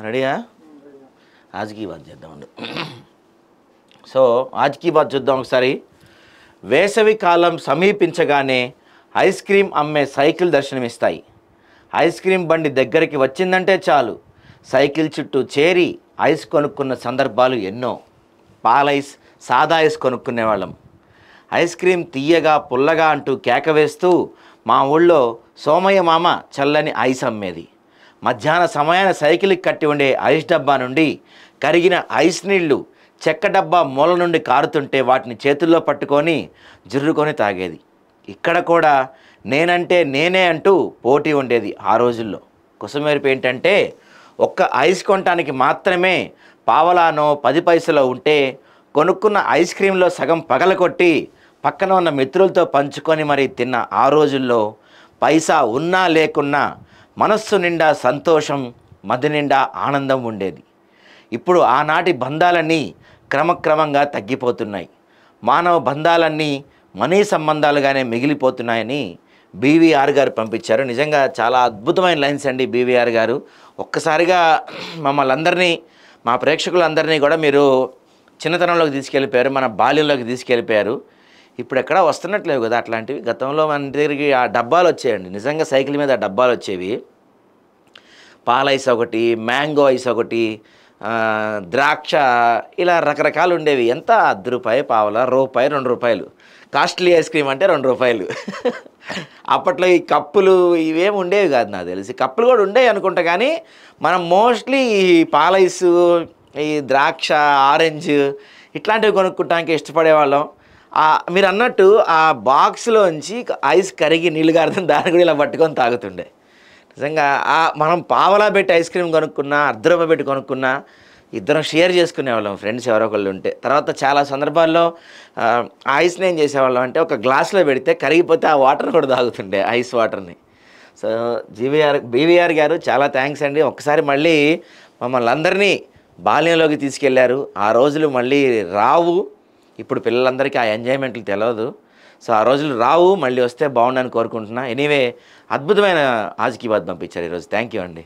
రెడీయా? आज की बात చేద్దామండి. సో आज की बात చూద్దాం ఒకసారి. వేసవి కాలం సమీపించగానే ఐస్ క్రీమ్ అమ్మే సైకిల్ దర్శనమిస్తాయి. ఐస్ క్రీమ్ బండి దగ్గరికి వచ్చిందంటే చాలు సైకిల్ చుట్టూ చేరి ఐస్ కొనుక్కున్న సందర్భాలు ఎన్నో. పాలైస్, సాదా ఐస్ కొనుక్కునేవాళ్ళం. ఐస్ క్రీమ్ తీయగా పుల్లగా అంటూ కేక వేస్తూ మా ఊళ్ళో సోమయ్య మామ చల్లని ఐస్ అమ్మేది. మధ్యాహ్న సమయాన సైకిల్కి కట్టి ఉండే ఐస్ డబ్బా నుండి కరిగిన ఐస్ నీళ్లు చెక్క డబ్బా మూల నుండి కారుతుంటే వాటిని చేతుల్లో పట్టుకొని జుర్రుకొని తాగేది. ఇక్కడ కూడా నేనంటే నేనే అంటూ పోటీ ఉండేది ఆ రోజుల్లో. కుసమేరుపు ఏంటంటే ఒక్క ఐస్ కొనటానికి మాత్రమే పావలానో 10 పైసలో ఉంటే కొనుక్కున్న ఐస్ క్రీంలో సగం పగలకొట్టి పక్కన ఉన్న మిత్రులతో పంచుకొని మరి తిన్న ఆ రోజుల్లో పైసా ఉన్నా లేకున్నా మనస్సు నిండా సంతోషం, మది నిండా ఆనందం ఉండేది. ఇప్పుడు ఆనాటి బంధాలన్నీ క్రమక్రమంగా తగ్గిపోతున్నాయి. మానవ బంధాలన్నీ మనీ సంబంధాలుగానే మిగిలిపోతున్నాయని బీవీఆర్ గారు పంపించారు. నిజంగా చాలా అద్భుతమైన లైన్స్ అండి బీవీఆర్ గారు. ఒక్కసారిగా మమ్మల్ని అందరినీ, మా ప్రేక్షకులందరినీ కూడా మీరు చిన్నతనంలోకి తీసుకెళ్ళిపోయారు, మన బాల్యంలోకి తీసుకెళ్ళిపోయారు. ఇప్పుడు ఎక్కడా వస్తున్నట్లేవు కదా అట్లాంటివి. గతంలో మన దగ్గరికి ఆ డబ్బాలు వచ్చేయండి, నిజంగా సైకిల్ మీద ఆ డబ్బాలు వచ్చేవి. పాల ఐస్ ఒకటి, మ్యాంగో ఐస్ ఒకటి, ద్రాక్ష, ఇలా రకరకాలు ఉండేవి. ఎంత ₹10, పావలా, రూపాయి, ₹2. కాస్ట్లీ ఐస్ క్రీమ్ అంటే ₹2. అప్పట్లో ఈ కప్పులు ఇవేమి ఉండేవి కాదు నాకు తెలిసి. కప్పులు కూడా ఉండేవి అనుకుంటా, కానీ మనం మోస్ట్లీ ఈ పాల ఐసు, ఈ ద్రాక్ష, ఆరెంజ్ ఇట్లాంటివి కొనుక్కోవడానికి ఇష్టపడేవాళ్ళం. మీరు అన్నట్టు ఆ బాక్స్లోంచి ఐస్ కరిగి నీళ్ళు గారుతుంది, దాన్ని కూడా ఇలా పట్టుకొని తాగుతుండే. నిజంగా మనం పావలా పెట్టి ఐస్ క్రీమ్ కొనుక్కున్నా, ₹1 పెట్టి కొనుక్కున్నా ఇద్దరం షేర్ చేసుకునేవాళ్ళం ఫ్రెండ్స్ ఎవరో ఒకళ్ళు ఉంటే. తర్వాత చాలా సందర్భాల్లో ఐస్ని ఏం చేసేవాళ్ళం అంటే ఒక గ్లాస్లో పెడితే కరిగిపోతే ఆ వాటర్ కూడా తాగుతుండే, ఐస్ వాటర్ని. సో బీవీఆర్ గారు చాలా థ్యాంక్స్ అండి. ఒక్కసారి మళ్ళీ మమ్మల్ని అందరినీ బాల్యంలోకి తీసుకెళ్లారు. ఆ రోజులు మళ్ళీ రావు. ఇప్పుడు పిల్లలందరికీ ఆ ఎంజాయ్మెంట్లు తెలియదు. సో ఆ రోజులు రావు, మళ్ళీ వస్తే బాగుండని కోరుకుంటున్నా. ఎనీవే, అద్భుతమైన ఆజ్ కీ బాత్ పంపించారు ఈరోజు. థ్యాంక్ యూ అండి.